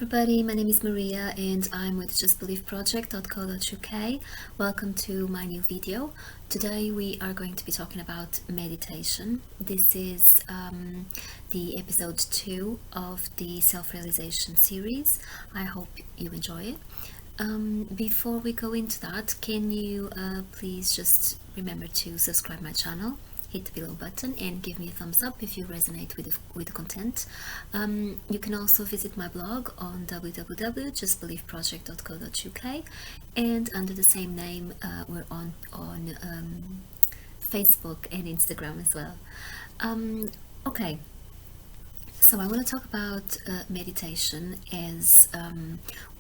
everybody, my name is Maria and I'm with justbelieveproject.co.uk. Welcome to my new video. Today we are going to be talking about meditation. This is the episode 2 of the self-realization series. I hope you enjoy it. Before we go into that, can you please just remember to subscribe my channel, hit the below button and give me a thumbs up if you resonate with the content. You can also visit my blog on www.justbelieveproject.co.uk, and under the same name we're on Facebook and Instagram as well. Okay, so I want to talk about meditation as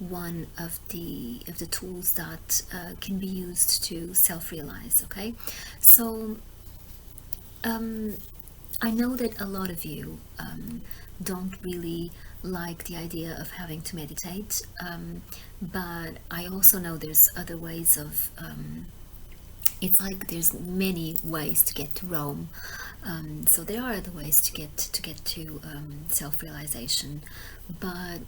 one of the tools that can be used to self-realize. Okay, so I know that a lot of you don't really like the idea of having to meditate, but I also know there's other ways of it's like there's many ways to get to Rome. So there are other ways to get to self-realization, but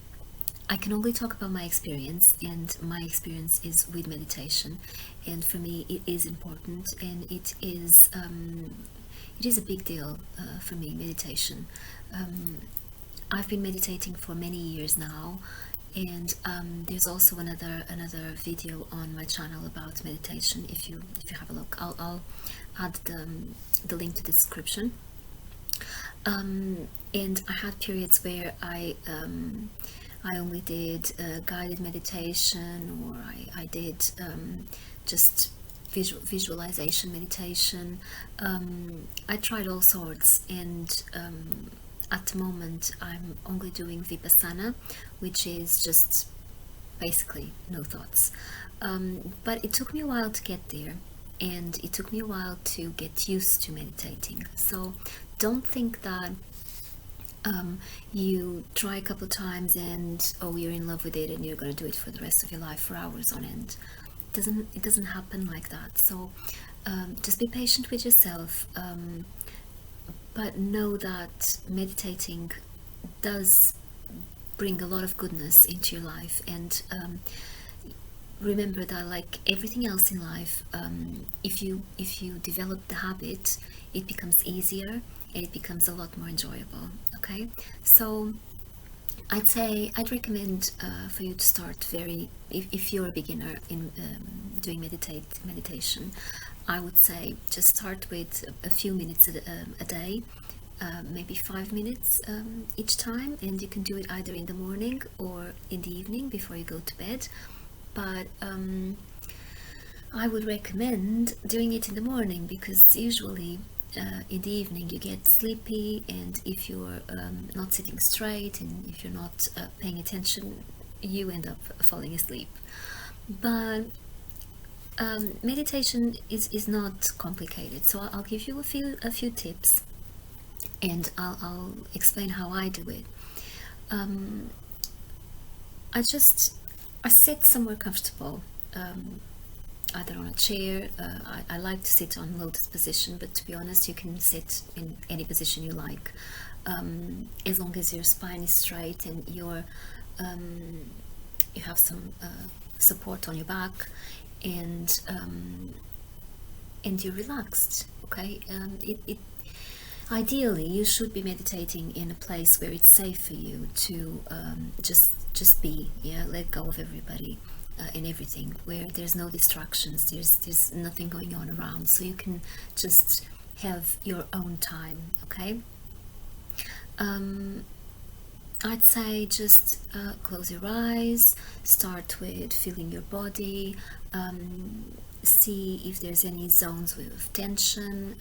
I can only talk about my experience, and my experience is with meditation, and for me it is important, and it is a big deal for me, meditation. I've been meditating for many years now, and there's also another video on my channel about meditation. If you have a look, I'll add the link to the description. And I had periods where I only did guided meditation, or I did just visualization meditation. I tried all sorts, and at the moment I'm only doing Vipassana, which is just basically no thoughts. But it took me a while to get there, and it took me a while to get used to meditating. So don't think that you try a couple of times and you're in love with it and you're going to do it for the rest of your life for hours on end. It doesn't happen like that. So just be patient with yourself, but know that meditating does bring a lot of goodness into your life, and remember that, like everything else in life, if you develop the habit, it becomes easier and it becomes a lot more enjoyable. Okay, so I'd recommend for you to start if you're a beginner in doing meditation, I would say just start with a few minutes a day, maybe 5 minutes each time, and you can do it either in the morning or in the evening before you go to bed. But I would recommend doing it in the morning, because usually in the evening you get sleepy, and if you're not sitting straight and if you're not paying attention, you end up falling asleep. But meditation is not complicated, so I'll give you a few tips, and I'll explain how I do it. I sit somewhere comfortable, either on a chair. I like to sit on lotus position, but to be honest, you can sit in any position you like, as long as your spine is straight and you have some support on your back, and you're relaxed. Okay, ideally you should be meditating in a place where it's safe for you to just be, let go of everybody and everything, where there's no distractions, there's nothing going on around, so you can just have your own time. Okay, I'd say just close your eyes, start with feeling your body, see if there's any zones with tension,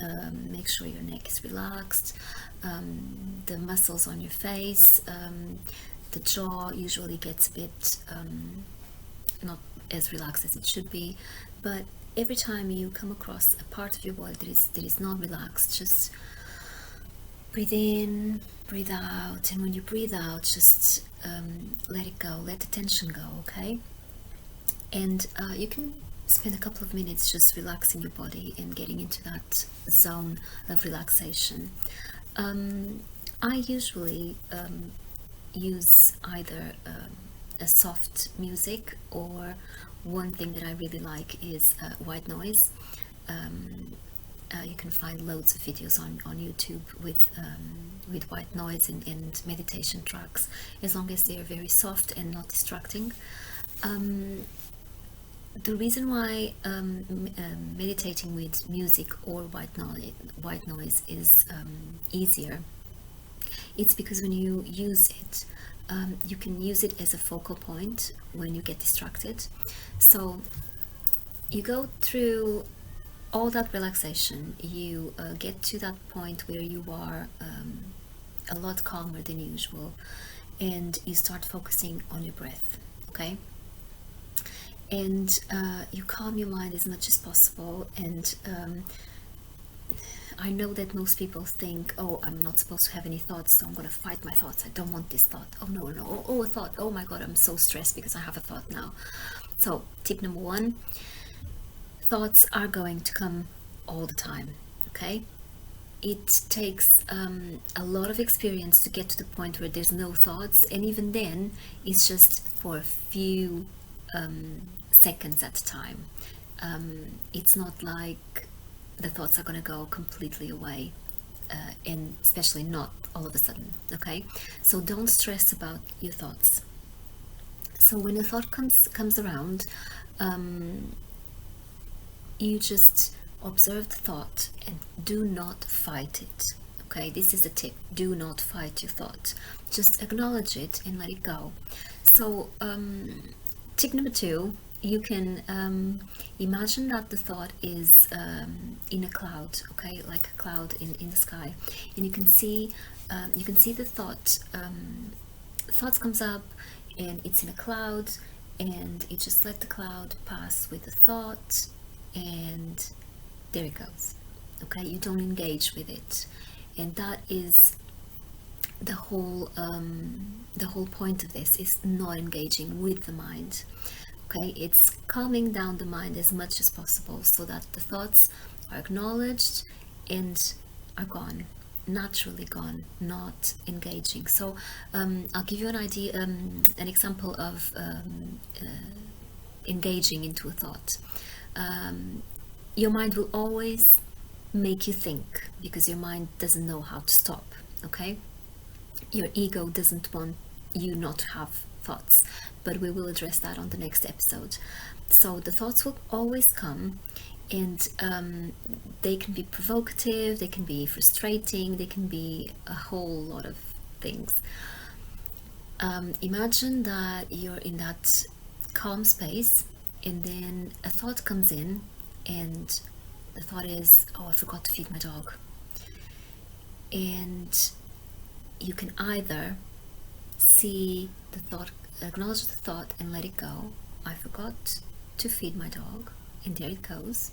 make sure your neck is relaxed, the muscles on your face, the jaw usually gets a bit not as relaxed as it should be, but every time you come across a part of your body that is not relaxed, just breathe in, breathe out, and when you breathe out, just let it go, let the tension go. Okay, and you can spend a couple of minutes just relaxing your body and getting into that zone of relaxation. I usually use either a soft music, or one thing that I really like is white noise. You can find loads of videos on YouTube with white noise and meditation tracks, as long as they are very soft and not distracting. The reason why meditating with music or white noise is easier, it's because when you use it, you can use it as a focal point when you get distracted. So you go through all that relaxation, you get to that point where you are a lot calmer than usual, and you start focusing on your breath, okay? And you calm your mind as much as possible. And I know that most people think, oh, I'm not supposed to have any thoughts, so I'm going to fight my thoughts. I don't want this thought. Oh, no, no. Oh, a thought. Oh, my God, I'm so stressed because I have a thought now. So, tip number one, thoughts are going to come all the time, okay? It takes a lot of experience to get to the point where there's no thoughts, and even then, it's just for a few seconds at a time. It's not like the thoughts are going to go completely away, and especially not all of a sudden, okay? So don't stress about your thoughts. So when a thought comes around, you just observe the thought and do not fight it, okay? This is the tip. Do not fight your thought. Just acknowledge it and let it go. So tip number two, you can imagine that the thought is in a cloud, okay, like a cloud in the sky, and you can see the thought. Thoughts comes up, and it's in a cloud, and you just let the cloud pass with the thought, and there it goes. Okay, you don't engage with it, and that is the whole point of this, is not engaging with the mind. Okay, it's calming down the mind as much as possible so that the thoughts are acknowledged and are gone, naturally gone, not engaging. So I'll give you an idea, an example of engaging into a thought. Your mind will always make you think, because your mind doesn't know how to stop, okay? Your ego doesn't want you not to have thoughts, but we will address that on the next episode. So the thoughts will always come, and they can be provocative, they can be frustrating, they can be a whole lot of things. Imagine that you're in that calm space, and then a thought comes in, and the thought is, oh, I forgot to feed my dog. And you can either see the thought, acknowledge the thought and let it go. I forgot to feed my dog, and there it goes.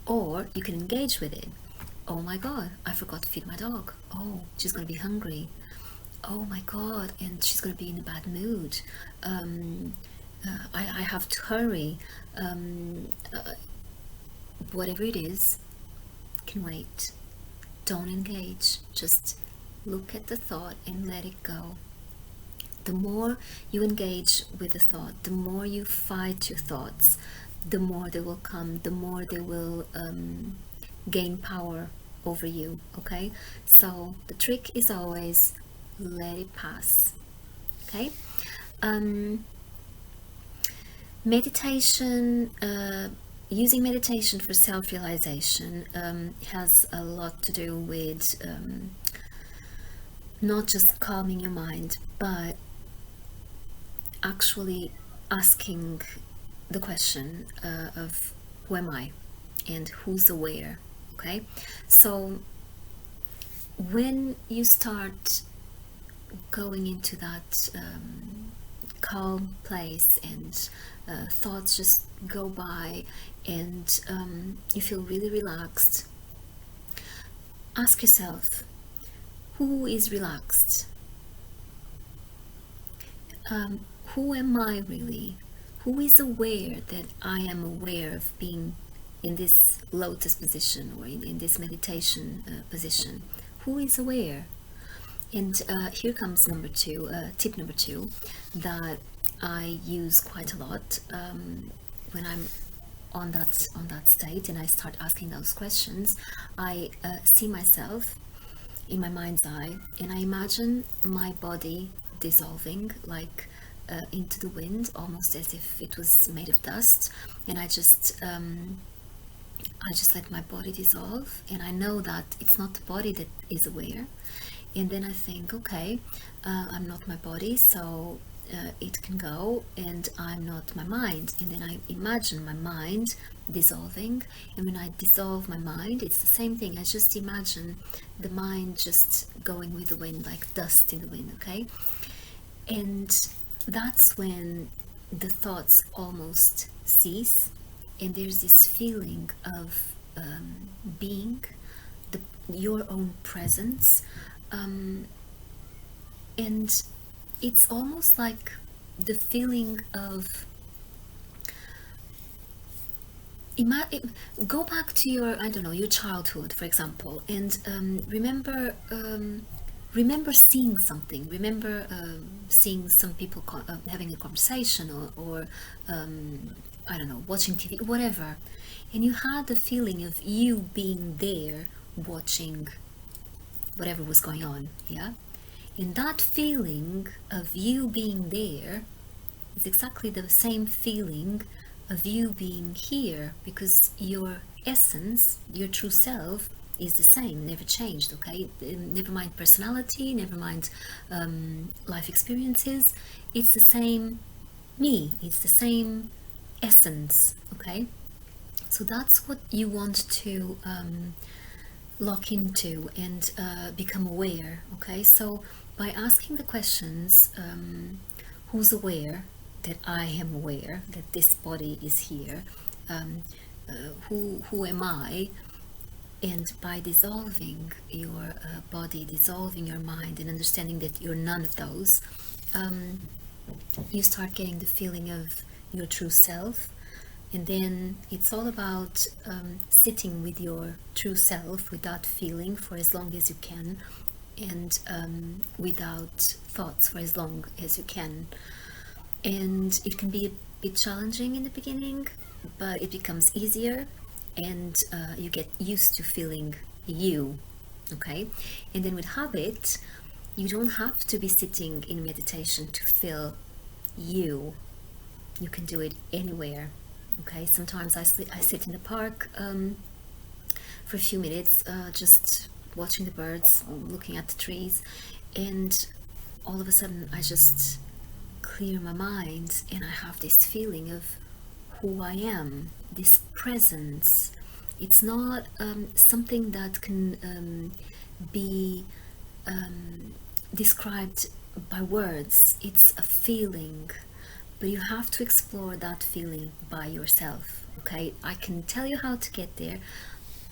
Or you can engage with it. Oh my God, I forgot to feed my dog. Oh, she's gonna be hungry. Oh my God, and she's gonna be in a bad mood. I have to hurry. Whatever it is, can wait. Don't engage. Just look at the thought and let it go. The more you engage with the thought, the more you fight your thoughts, the more they will come, the more they will gain power over you, okay? So the trick is always let it pass, okay? Meditation, using meditation for self-realization has a lot to do with not just calming your mind, but actually asking the question of who am I and who's aware, okay? So when you start going into that calm place, and thoughts just go by, and you feel really relaxed, ask yourself, who is relaxed? Who am I really? Who is aware that I am aware of being in this lotus position, or in this meditation position? Who is aware? And here comes number two, tip number two, that I use quite a lot when I'm on that state and I start asking those questions. I see myself in my mind's eye, and I imagine my body dissolving, like into the wind, almost as if it was made of dust. And I just let my body dissolve, and I know that it's not the body that is aware. And then I think, okay, I'm not my body, so it can go, and I'm not my mind. And then I imagine my mind dissolving, and when I dissolve my mind, it's the same thing. I just imagine the mind just going with the wind, like dust in the wind, okay? And that's when the thoughts almost cease, and there's this feeling of being your own presence, and it's almost like the feeling of go back to your, I don't know, your childhood, for example, and remember seeing something. Remember seeing some people having a conversation, or I don't know, watching TV, whatever, and you had the feeling of you being there watching whatever was going on, yeah? And that feeling of you being there is exactly the same feeling of you being here, because your essence, your true self, is the same, never changed, okay? Never mind personality, never mind life experiences. It's the same me, it's the same essence, okay? So that's what you want to lock into and become aware, okay? So by asking the questions, who's aware that I am aware that this body is here, who am I? And by dissolving your body, dissolving your mind, and understanding that you're none of those, you start getting the feeling of your true self. And then it's all about sitting with your true self, with that feeling, for as long as you can, and without thoughts for as long as you can. And it can be a bit challenging in the beginning, but it becomes easier, and you get used to feeling you, okay? And then with habit, you don't have to be sitting in meditation to feel you. You can do it anywhere, okay? Sometimes I sit in the park for a few minutes, just watching the birds, looking at the trees, and all of a sudden I just clear my mind, and I have this feeling of who I am, this presence. It's not something that can be described by words. It's a feeling, but you have to explore that feeling by yourself, okay? I can tell you how to get there,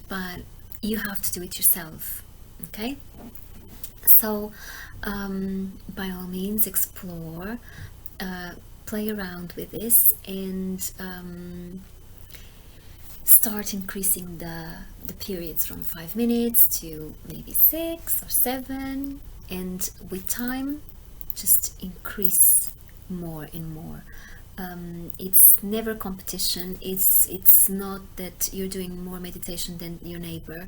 but you have to do it yourself, okay? So by all means, explore, play around with this, and start increasing the periods from 5 minutes to maybe 6 or 7, and with time just increase more and more. It's never competition. It's not that you're doing more meditation than your neighbor.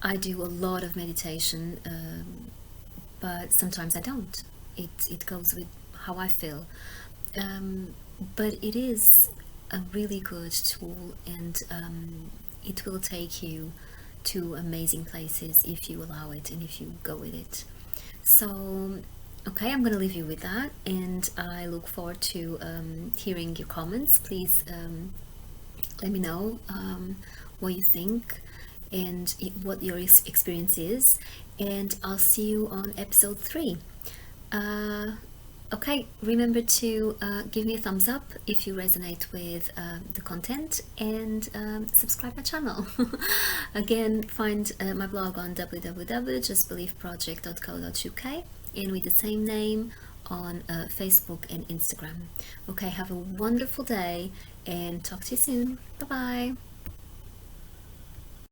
I do a lot of meditation, but sometimes I don't. It goes with how I feel, but it is a really good tool, and it will take you to amazing places if you allow it and if you go with it. So okay, I'm gonna leave you with that, and I look forward to hearing your comments. Please let me know what you think and what your experience is, and I'll see you on episode 3. Okay, remember to give me a thumbs up if you resonate with the content, and subscribe my channel. Again, find my blog on www.justbelieveproject.co.uk, and with the same name on Facebook and Instagram. Okay, have a wonderful day, and talk to you soon. Bye bye.